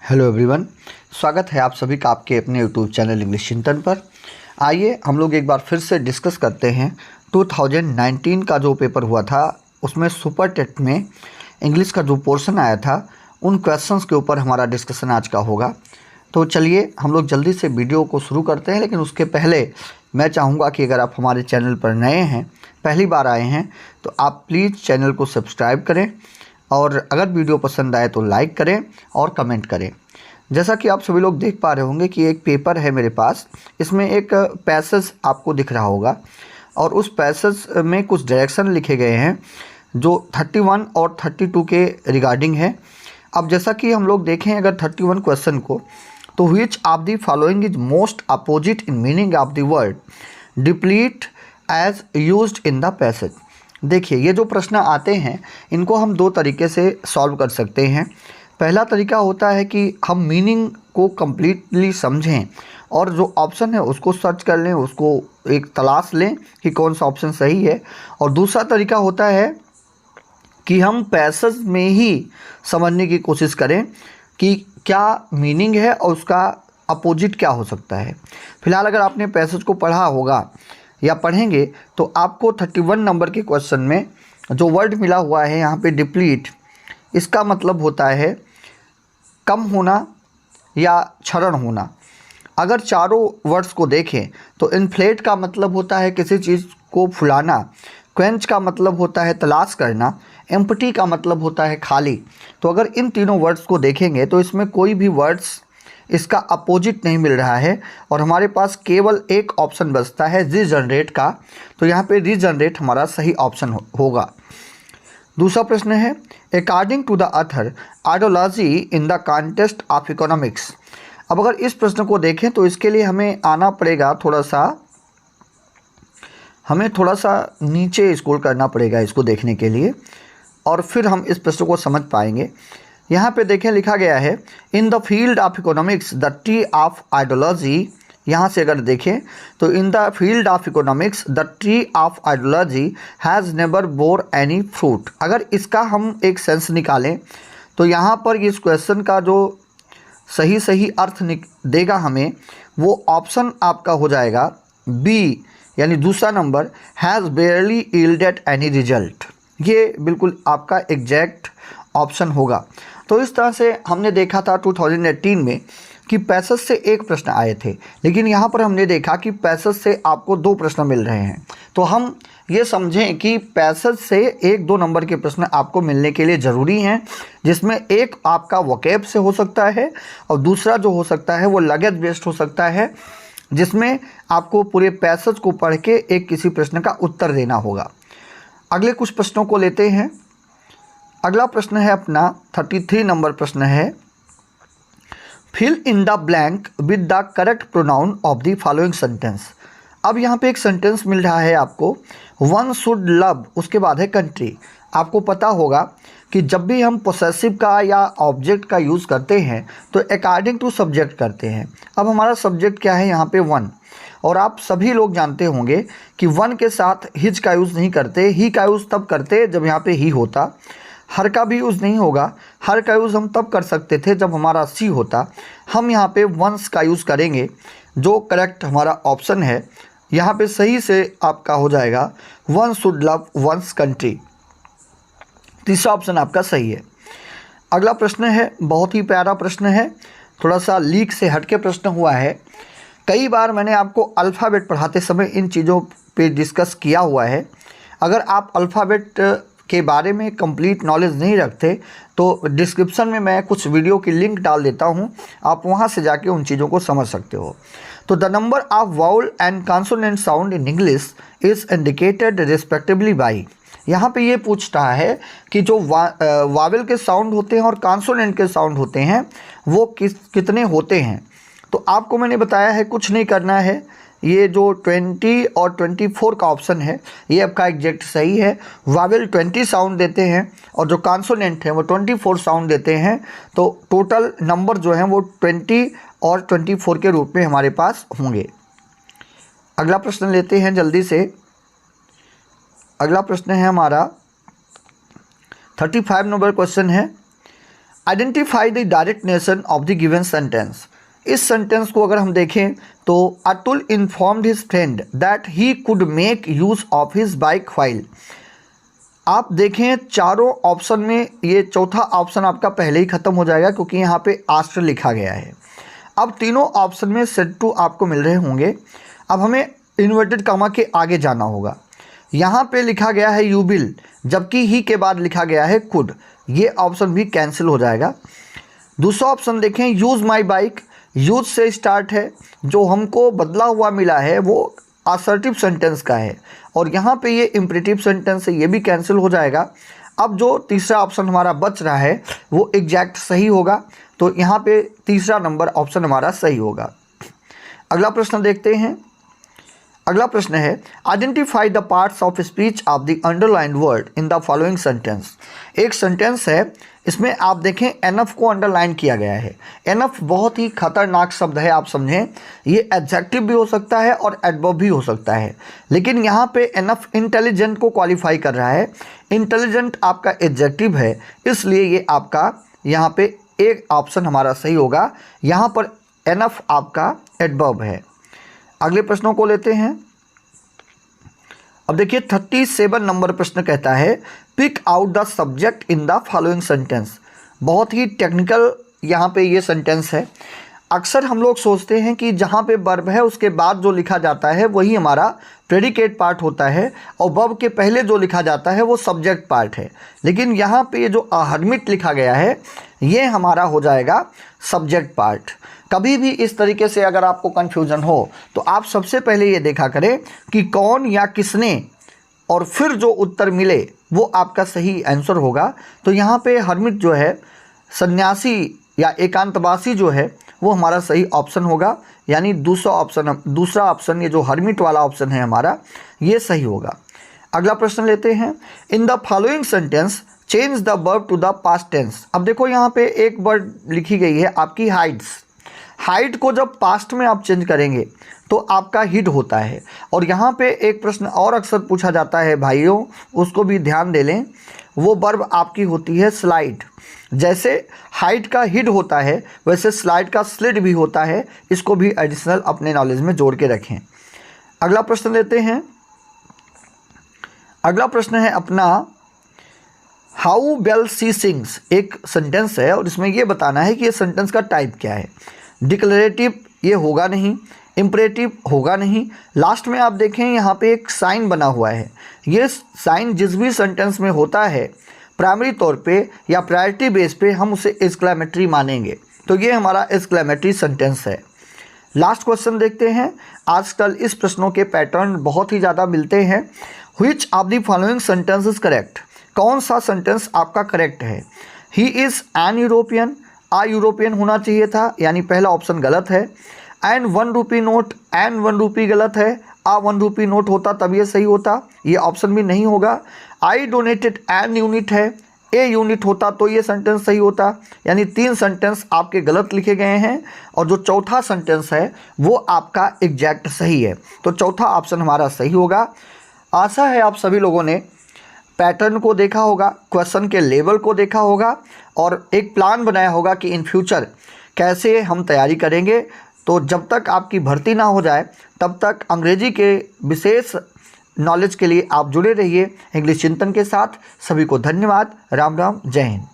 Hello everyone, स्वागत है आप सभी का आपके अपने यूट्यूब चैनल इंग्लिश चिंतन पर। आइए हम लोग एक बार फिर से डिस्कस करते हैं 2019 का जो पेपर हुआ था उसमें सुपर टेट में इंग्लिश का जो पोर्शन आया था उन क्वेश्चंस के ऊपर हमारा डिस्कशन आज का होगा। तो चलिए हम लोग जल्दी से वीडियो को शुरू करते हैं, लेकिन उसके पहले मैं चाहूँगा कि अगर आप हमारे चैनल पर नए हैं, पहली बार आए हैं, तो आप प्लीज़ चैनल को सब्सक्राइब करें और अगर वीडियो पसंद आए तो लाइक करें और कमेंट करें। जैसा कि आप सभी लोग देख पा रहे होंगे कि एक पेपर है मेरे पास, इसमें एक पैसेज आपको दिख रहा होगा और उस पैसेज में कुछ डायरेक्शन लिखे गए हैं जो 31 और 32 के रिगार्डिंग है। अब जैसा कि हम लोग देखें अगर 31 क्वेश्चन को, तो which of the following is most opposite in meaning of the word deplete as used in the passage. देखिए, ये जो प्रश्न आते हैं इनको हम दो तरीके से सॉल्व कर सकते हैं। पहला तरीका होता है कि हम मीनिंग को कम्प्लीटली समझें और जो ऑप्शन है उसको सर्च कर लें, उसको एक तलाश लें कि कौन सा ऑप्शन सही है। और दूसरा तरीका होता है कि हम पैसेज में ही समझने की कोशिश करें कि क्या मीनिंग है और उसका अपोजिट क्या हो सकता है। फिलहाल अगर आपने पैसेज को पढ़ा होगा या पढ़ेंगे तो आपको 31 नंबर के क्वेश्चन में जो वर्ड मिला हुआ है यहाँ पे डिप्लीट, इसका मतलब होता है कम होना या क्षरण होना। अगर चारों वर्ड्स को देखें तो इन्फ्लेट का मतलब होता है किसी चीज़ को फुलाना, क्वेंच का मतलब होता है तलाश करना, एम्प्टी का मतलब होता है खाली। तो अगर इन तीनों वर्ड्स को देखेंगे तो इसमें कोई भी वर्ड्स इसका अपोजिट नहीं मिल रहा है और हमारे पास केवल एक ऑप्शन बचता है रीजनरेट का। तो यहाँ पे रीजनरेट हमारा सही ऑप्शन होगा। दूसरा प्रश्न है according to the author ideology in the context of economics. अब अगर इस प्रश्न को देखें तो इसके लिए हमें आना पड़ेगा हमें थोड़ा सा नीचे स्क्रॉल करना पड़ेगा इसको देखने के लिए और फिर हम इस प्रश्न को समझ पाएंगे। यहाँ पे देखें लिखा गया है in the field of economics the tree of ideology. यहाँ से अगर देखें तो in the field of economics the tree of ideology has never bore any fruit. अगर इसका हम एक सेंस निकालें तो यहाँ पर इस क्वेश्चन का जो सही अर्थ देगा हमें वो ऑप्शन आपका हो जाएगा बी, यानी दूसरा number, has बेयरली yielded any result. ये बिल्कुल आपका एग्जैक्ट ऑप्शन होगा। तो इस तरह से हमने देखा था 2018 में कि पैसेज से एक प्रश्न आए थे, लेकिन यहाँ पर हमने देखा कि पैसेज से आपको दो प्रश्न मिल रहे हैं। तो हम ये समझें कि पैसेज से 1-2 नंबर के प्रश्न आपको मिलने के लिए ज़रूरी हैं, जिसमें एक आपका वोकैब से हो सकता है और दूसरा जो हो सकता है वो लगेज बेस्ड हो सकता है, जिसमें आपको पूरे पैसेज को पढ़ के एक किसी प्रश्न का उत्तर देना होगा। अगले कुछ प्रश्नों को लेते हैं। अगला प्रश्न है अपना 33 नंबर प्रश्न है fill in the blank with the correct pronoun of the following sentence. अब यहाँ पे एक सेंटेंस मिल रहा है आपको, वन शुड लव, उसके बाद है कंट्री। आपको पता होगा कि जब भी हम पोसेसिव का या ऑब्जेक्ट का यूज़ करते हैं तो अकॉर्डिंग टू सब्जेक्ट करते हैं। अब हमारा सब्जेक्ट क्या है यहाँ पे वन, और आप सभी लोग जानते होंगे कि वन के साथ हिज का यूज़ नहीं करते, ही का यूज़ तब करते जब यहाँ पे ही होता। हर का भी यूज़ नहीं होगा, हर का यूज़ हम तब कर सकते थे जब हमारा सी होता। हम यहाँ पे वंस का यूज़ करेंगे, जो करेक्ट हमारा ऑप्शन है। यहाँ पे सही से आपका हो जाएगा one should love one's country. तीसरा ऑप्शन आपका सही है। अगला प्रश्न है बहुत ही प्यारा प्रश्न है, थोड़ा सा लीक से हटके प्रश्न हुआ है। कई बार मैंने आपको अल्फ़ाबेट पढ़ाते समय इन चीज़ों पे डिस्कस किया हुआ है। अगर आप अल्फ़ाबेट के बारे में कंप्लीट नॉलेज नहीं रखते तो डिस्क्रिप्शन में मैं कुछ वीडियो की लिंक डाल देता हूं, आप वहां से जाके उन चीज़ों को समझ सकते हो। तो the number of vowel and consonant sound in English is indicated respectively by. यहाँ पे ये पूछ रहा है कि जो वावेल के साउंड होते हैं और कॉन्सोनेंट के साउंड होते हैं वो कितने होते हैं। तो आपको मैंने बताया है कुछ नहीं करना है, ये जो 20 और 24 का ऑप्शन है ये आपका एग्जैक्ट सही है। वावेल 20 साउंड देते हैं और जो कॉन्सोनेंट है वो 24 साउंड देते हैं। तो टोटल नंबर जो हैं वो 20 और 24 के रूप में हमारे पास होंगे। अगला प्रश्न लेते हैं जल्दी से। अगला प्रश्न है हमारा 35 नंबर क्वेश्चन है identify the direct narration of the given sentence. इस सेंटेंस को अगर हम देखें तो Atul informed his friend that he could make use of his bike while. आप देखें चारों ऑप्शन में ये चौथा ऑप्शन आपका पहले ही खत्म हो जाएगा क्योंकि यहाँ पे आस्टर लिखा गया है। अब तीनों ऑप्शन में सेट टू आपको मिल रहे होंगे। अब हमें इन्वर्टेड कॉमा के आगे जाना होगा। यहाँ पे लिखा गया है यू विल, जबकि ही के बाद लिखा गया है कुड, ये ऑप्शन भी कैंसिल हो जाएगा। दूसरा ऑप्शन देखें यूज़ माई बाइक, यूज से स्टार्ट है, जो हमको बदला हुआ मिला है वो असर्टिव सेंटेंस का है और यहाँ पे ये इम्परेटिव सेंटेंस है, ये भी कैंसिल हो जाएगा। अब जो तीसरा ऑप्शन हमारा बच रहा है वो एग्जैक्ट सही होगा, तो यहाँ पे तीसरा नंबर ऑप्शन हमारा सही होगा। अगला प्रश्न देखते हैं। अगला प्रश्न है identify the parts of speech of the underlined word in the following sentence. एक सेंटेंस है, इसमें आप देखें एनफ को अंडरलाइन किया गया है। एनफ बहुत ही खतरनाक शब्द है, आप समझें ये एडजेक्टिव भी हो सकता है और एडवर्ब भी हो सकता है, लेकिन यहाँ पे एनफ इंटेलिजेंट को क्वालिफाई कर रहा है। इंटेलिजेंट आपका एडजेक्टिव है, इसलिए ये आपका यहाँ पे एक ऑप्शन हमारा सही होगा। यहाँ पर एनफ आपका एडवर्ब है। अगले प्रश्नों को लेते हैं। अब देखिए 37 नंबर प्रश्न कहता है pick out the subject in the following sentence. बहुत ही टेक्निकल यहाँ पे ये सेंटेंस है। अक्सर हम लोग सोचते हैं कि जहाँ पे वर्ब है उसके बाद जो लिखा जाता है वही हमारा प्रेडिकेट पार्ट होता है और वर्ब के पहले जो लिखा जाता है वो सब्जेक्ट पार्ट है, लेकिन यहाँ पे ये जो हर्मिट लिखा गया है ये हमारा हो जाएगा सब्जेक्ट पार्ट। कभी भी इस तरीके से अगर आपको कन्फ्यूज़न हो तो आप सबसे पहले ये देखा करें कि कौन या किसने और फिर जो उत्तर मिले वो आपका सही आंसर होगा। तो यहाँ पे हर्मिट जो है सन्यासी या एकांतवासी जो है वो हमारा सही ऑप्शन होगा, यानी दूसरा ऑप्शन ये जो हर्मिट वाला ऑप्शन है हमारा ये सही होगा। अगला प्रश्न लेते हैं। In the following sentence change the verb to the past tense. अब देखो यहाँ पे एक वर्ड लिखी गई है आपकी हाइड्स। हाइड को जब पास्ट में आप चेंज करेंगे तो आपका हिड होता है। और यहाँ पे एक प्रश्न और अक्सर पूछा जाता है भाइयों, उसको भी ध्यान दे लें, वो वर्ब आपकी होती है स्लाइड। जैसे हाइड का हिड होता है वैसे स्लाइड का स्लिड भी होता है, इसको भी एडिशनल अपने नॉलेज में जोड़ के रखें। अगला प्रश्न लेते हैं। अगला प्रश्न है अपना हाउ वेल सी सिंग्स। एक सेंटेंस है और इसमें ये बताना है कि ये सेंटेंस का टाइप क्या है। डिक्लेरेटिव ये होगा नहीं, इम्परेटिव होगा नहीं। लास्ट में आप देखें यहाँ पे एक साइन बना हुआ है। ये साइन जिस भी सेंटेंस में होता है प्राइमरी तौर पे या प्रायोरिटी बेस पे हम उसे एक्सक्लेमेटरी मानेंगे, तो ये हमारा एक्सक्लेमेटरी सेंटेंस है। लास्ट क्वेश्चन देखते हैं। आजकल इस प्रश्नों के पैटर्न बहुत ही ज़्यादा मिलते हैं। Which of the following sentence is correct. कौन सा सेंटेंस आपका करेक्ट है। He is an European, a European होना चाहिए था, यानी पहला ऑप्शन गलत है। And 1 rupee note, an 1 rupee गलत है, आ 1 रुपी नोट होता तब ये सही होता, ये ऑप्शन भी नहीं होगा। आई डोनेटेड एन यूनिट है, ए यूनिट होता तो ये सेंटेंस सही होता, यानी 3 सेंटेंस आपके गलत लिखे गए हैं और जो चौथा सेंटेंस है वो आपका एग्जैक्ट सही है, तो चौथा ऑप्शन हमारा सही होगा। आशा है आप सभी लोगों ने पैटर्न को देखा होगा, क्वेश्चन के लेवल को देखा होगा और एक प्लान बनाया होगा कि इन फ्यूचर कैसे हम तैयारी करेंगे। तो जब तक आपकी भर्ती ना हो जाए तब तक अंग्रेजी के विशेष नॉलेज के लिए आप जुड़े रहिए इंग्लिश चिंतन के साथ। सभी को धन्यवाद। राम राम, जय हिंद।